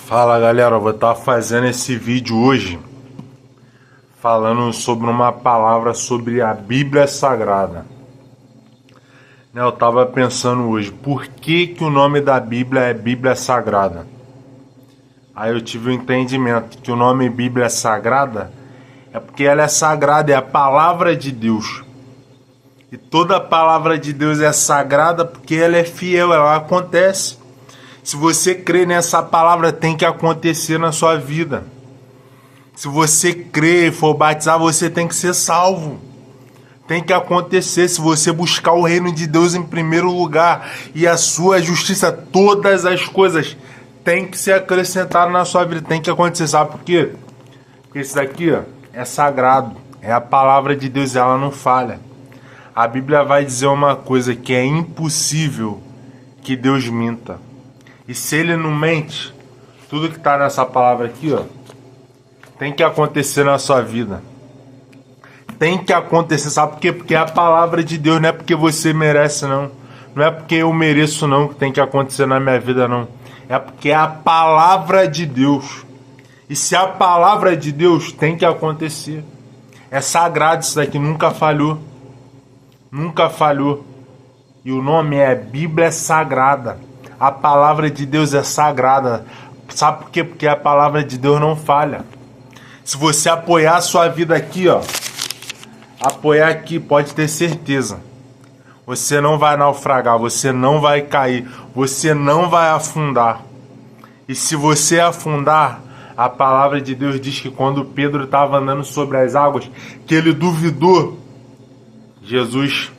Fala galera, eu vou estar fazendo esse vídeo hoje falando sobre uma palavra sobre a Bíblia Sagrada. Eu estava pensando hoje, por que o nome da Bíblia é Bíblia Sagrada? Aí eu tive o entendimento que o nome Bíblia Sagrada é porque ela é sagrada, é a palavra de Deus. E toda a palavra de Deus é sagrada porque ela é fiel, ela acontece. Se você crê nessa palavra, tem que acontecer na sua vida. Se você crê e for batizar, você tem que ser salvo. Tem que acontecer. Se você buscar o reino de Deus em primeiro lugar e a sua justiça, todas as coisas tem que ser acrescentado na sua vida. Tem que acontecer. Sabe por quê? Porque isso daqui é sagrado. É a palavra de Deus, ela não falha. A Bíblia vai dizer uma coisa que é impossível que Deus minta. E se ele não mente, tudo que está nessa palavra aqui, tem que acontecer na sua vida. Tem que acontecer, sabe por quê? Porque é a palavra de Deus, não é porque você merece, não. Não é porque eu mereço, não, que tem que acontecer na minha vida, não. É porque é a palavra de Deus. E se a palavra de Deus, tem que acontecer. É sagrado isso daqui, nunca falhou. Nunca falhou. E o nome é Bíblia Sagrada. A palavra de Deus é sagrada. Sabe por quê? Porque a palavra de Deus não falha. Se você apoiar a sua vida aqui, apoiar aqui, pode ter certeza. Você não vai naufragar, você não vai cair, você não vai afundar. E se você afundar, a palavra de Deus diz que quando Pedro estava andando sobre as águas, que ele duvidou, Jesus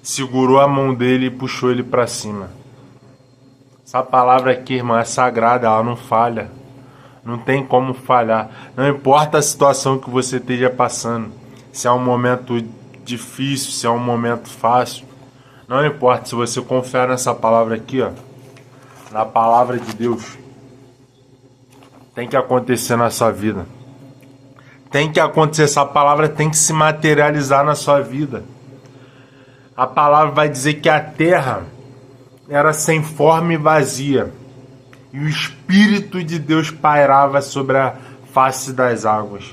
segurou a mão dele e puxou ele para cima. Essa palavra aqui, irmã, é sagrada, ela não falha. Não tem como falhar. Não importa a situação que você esteja passando. Se é um momento difícil, se é um momento fácil. Não importa, se você confiar nessa palavra aqui, na palavra de Deus, tem que acontecer na sua vida. Tem que acontecer, essa palavra tem que se materializar na sua vida. A palavra vai dizer que a terra era sem forma e vazia, e o Espírito de Deus pairava sobre a face das águas.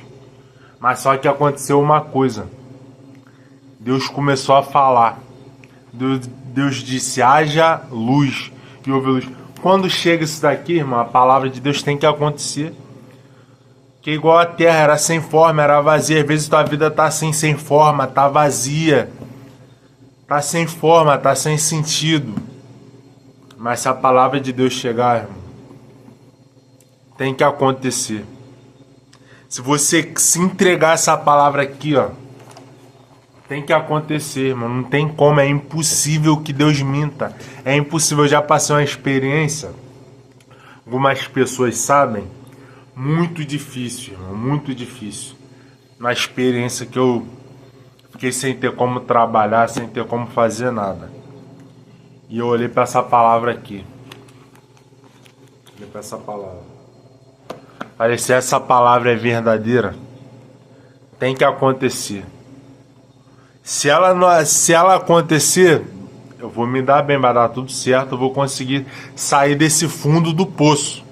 Mas só que aconteceu uma coisa. Deus começou a falar. Deus disse, haja luz, e houve luz. Quando chega isso daqui, irmão, a palavra de Deus tem que acontecer. Que igual a terra era sem forma, era vazia. Às vezes tua vida tá assim, sem forma, tá vazia. Tá sem forma, tá sem sentido. Mas se a palavra de Deus chegar, irmão, tem que acontecer. Se você se entregar essa palavra aqui, tem que acontecer, irmão. Não tem como, é impossível que Deus minta. É impossível, eu já passei uma experiência, algumas pessoas sabem, muito difícil, irmão, muito difícil. Uma experiência que eu fiquei sem ter como trabalhar, sem ter como fazer nada. E eu olhei para essa palavra aqui. Olhei para essa palavra. Falei, se essa palavra é verdadeira, tem que acontecer. Se ela acontecer, eu vou me dar bem, vai dar tudo certo, eu vou conseguir sair desse fundo do poço.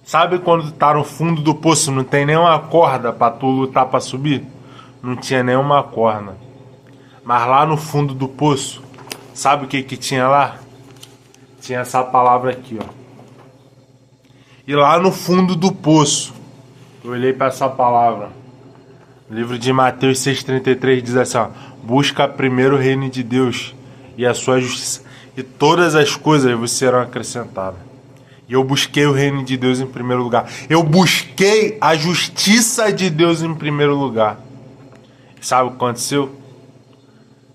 Sabe quando tu tá no fundo do poço, não tem nenhuma corda para tu lutar para subir? Não tinha nenhuma corda. Mas lá no fundo do poço, sabe o que tinha lá? Tinha essa palavra aqui, E lá no fundo do poço, eu olhei para essa palavra. O livro de Mateus 6,33 diz assim, busca primeiro o reino de Deus e a sua justiça, e todas as coisas vos serão acrescentadas. E eu busquei o reino de Deus em primeiro lugar. Eu busquei a justiça de Deus em primeiro lugar. E sabe o que aconteceu?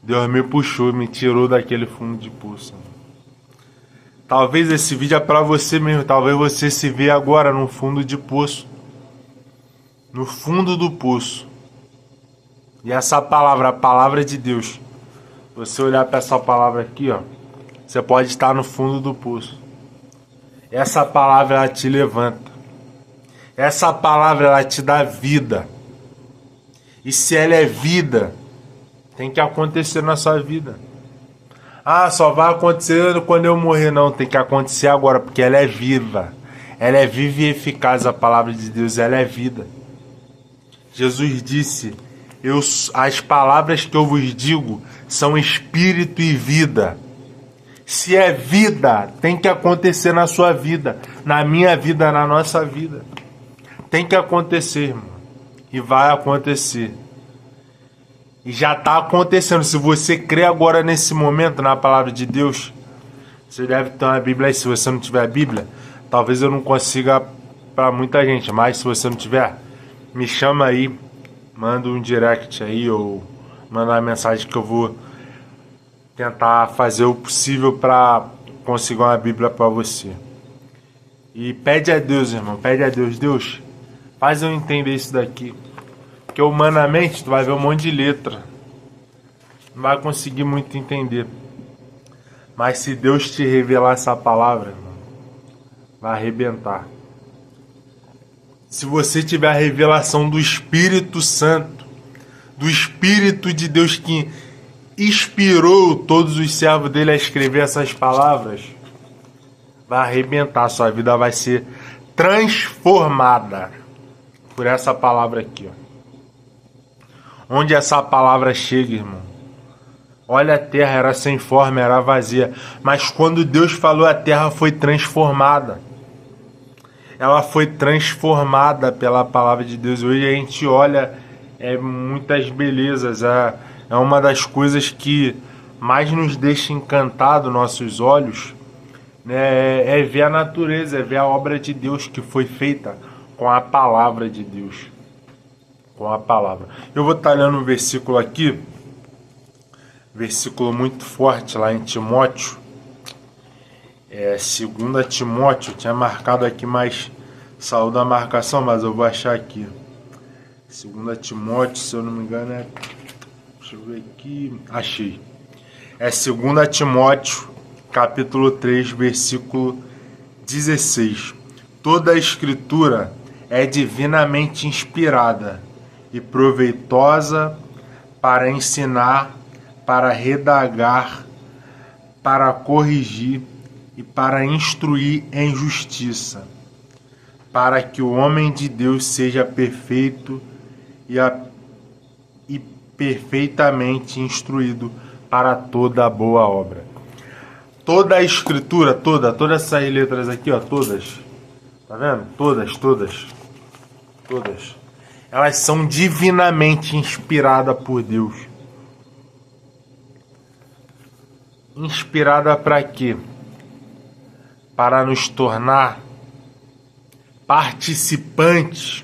Deus me puxou, me tirou daquele fundo de poço. Talvez esse vídeo é para você mesmo. Talvez você se vê agora no fundo de poço. No fundo do poço. E essa palavra, a palavra de Deus. Você olhar para essa palavra aqui, você pode estar no fundo do poço. Essa palavra, ela te levanta. Essa palavra, ela te dá vida. E se ela é vida, tem que acontecer na sua vida. Só vai acontecer quando eu morrer. Não, tem que acontecer agora, porque ela é viva. ela é viva e eficaz, a palavra de Deus, ela é vida. Jesus disse, as palavras que eu vos digo são espírito e vida. Se é vida, tem que acontecer na sua vida, na minha vida, na nossa vida. Tem que acontecer, irmão. E vai acontecer. E já está acontecendo. Se você crê agora nesse momento na palavra de Deus, você deve ter uma Bíblia aí. Se você não tiver a Bíblia, talvez eu não consiga para muita gente, mas se você não tiver, me chama aí, manda um direct aí ou manda uma mensagem que eu vou tentar fazer o possível para conseguir uma Bíblia para você. E pede a Deus, irmão, pede a Deus, Deus, faz eu entender isso daqui. Porque humanamente tu vai ver um monte de letra, não vai conseguir muito entender. Mas se Deus te revelar essa palavra, irmão, vai arrebentar. Se você tiver a revelação do Espírito Santo, do Espírito de Deus que inspirou todos os servos dele a escrever essas palavras, vai arrebentar, sua vida vai ser transformada por essa palavra aqui, ó. Onde essa palavra chega, irmão, olha, a terra era sem forma, era vazia, mas quando Deus falou, a terra foi transformada. Ela foi transformada pela palavra de Deus. Hoje a gente olha muitas belezas, é uma das coisas que mais nos deixa encantado nossos olhos, né? É ver a natureza, é ver a obra de Deus que foi feita com a palavra de Deus. Com a palavra. Eu vou estar lendo um versículo aqui, versículo muito forte lá em Timóteo. 2 Timóteo, eu tinha marcado aqui, mas saiu da marcação, mas eu vou achar aqui. 2 Timóteo, se eu não me engano, deixa eu ver aqui. Achei. 2 Timóteo, capítulo 3, versículo 16. Toda a escritura é divinamente inspirada e proveitosa para ensinar, para redagar, para corrigir e para instruir em justiça, para que o homem de Deus seja perfeito e perfeitamente instruído para toda boa obra. Toda a escritura, todas essas letras aqui, ó, todas, tá vendo? Todas. Elas são divinamente inspiradas por Deus. Inspirada para quê? Para nos tornar participantes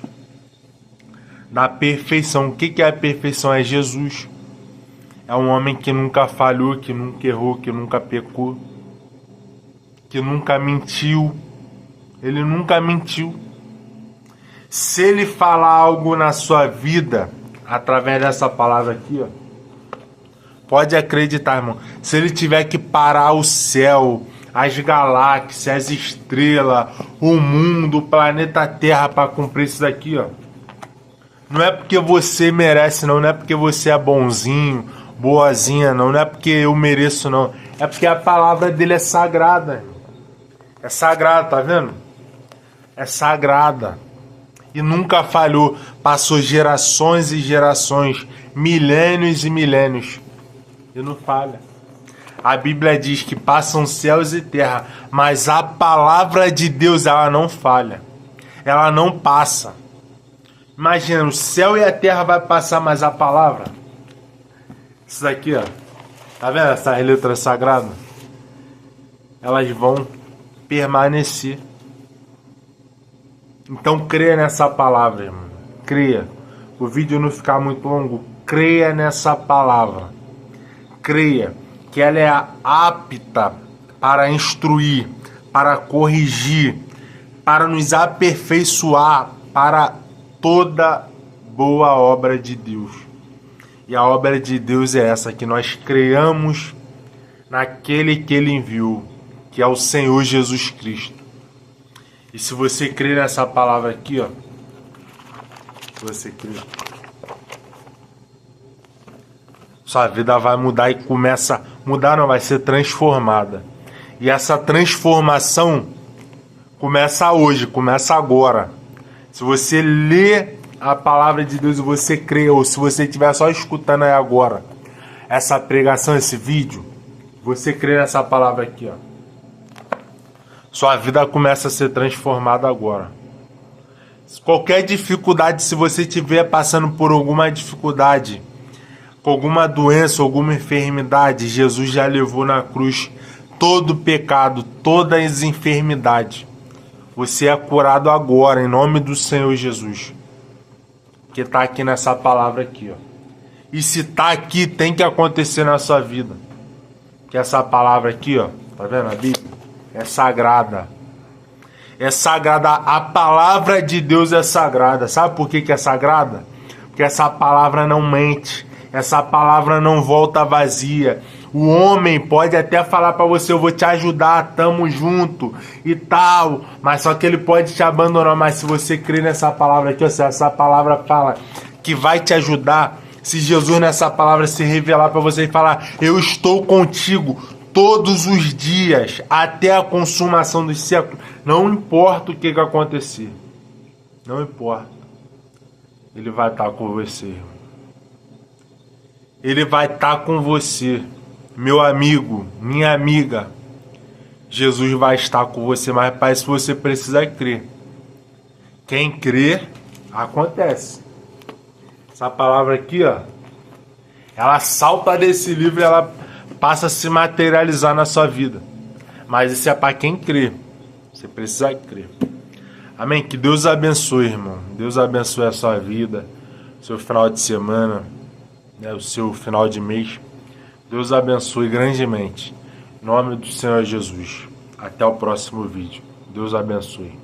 da perfeição. O que é a perfeição? É Jesus. É um homem que nunca falhou, que nunca errou, que nunca pecou, que nunca mentiu. Ele nunca mentiu. Se ele falar algo na sua vida, através dessa palavra aqui, ó, pode acreditar, irmão. Se ele tiver que parar o céu, as galáxias, as estrelas, o mundo, o planeta Terra para cumprir isso daqui, ó, não é porque você merece, não é porque você é bonzinho, boazinha, não é porque eu mereço, não. É porque a palavra dele é sagrada. É sagrada, tá vendo? É sagrada. E nunca falhou. Passou gerações e gerações, milênios e milênios, e não falha. A Bíblia diz que passam céus e terra, mas a palavra de Deus, ela não falha. Ela não passa. Imagina, o céu e a terra vai passar, mas a palavra, isso daqui, ó, tá vendo essas letras sagradas? Elas vão permanecer. Então creia nessa palavra, irmão. Creia. O vídeo não ficar muito longo. Creia nessa palavra. Creia que ela é apta para instruir, para corrigir, para nos aperfeiçoar para toda boa obra de Deus. E a obra de Deus é essa, que nós creiamos naquele que Ele enviou, que é o Senhor Jesus Cristo. E se você crer nessa palavra aqui, ó, se você crer, sua vida vai mudar e começa a mudar, não, vai ser transformada. E essa transformação Começa hoje, começa agora. Se você lê a palavra de Deus e você crê, ou se você estiver só escutando aí agora essa pregação, esse vídeo, você crê nessa palavra aqui, ó. Sua vida começa a ser transformada agora. Qualquer dificuldade, se você estiver passando por alguma dificuldade, com alguma doença, alguma enfermidade, Jesus já levou na cruz todo o pecado, todas as enfermidades. Você é curado agora, em nome do Senhor Jesus. Que está aqui nessa palavra aqui, ó. E se está aqui, tem que acontecer na sua vida. Que essa palavra aqui, ó, tá vendo a Bíblia? É sagrada. É sagrada. A palavra de Deus é sagrada. Sabe por que é sagrada? Porque essa palavra não mente. Essa palavra não volta vazia. O homem pode até falar para você, eu vou te ajudar, tamo junto e tal, mas só que ele pode te abandonar. Mas se você crer nessa palavra aqui, se essa palavra fala que vai te ajudar, se Jesus nessa palavra se revelar para você e falar, eu estou contigo todos os dias, até a consumação dos séculos, não importa o que acontecer, não importa, ele vai estar com você, irmão. Ele vai estar com você. Meu amigo, minha amiga, Jesus vai estar com você, mas para isso você precisa crer. Quem crê, acontece. Essa palavra aqui, ó, ela salta desse livro e ela passa a se materializar na sua vida. Mas isso é para quem crê. Você precisa crer. Amém? Que Deus abençoe, irmão. Deus abençoe a sua vida, seu final de semana, né, o seu final de mês. Deus abençoe grandemente. Em nome do Senhor Jesus. Até o próximo vídeo. Deus abençoe.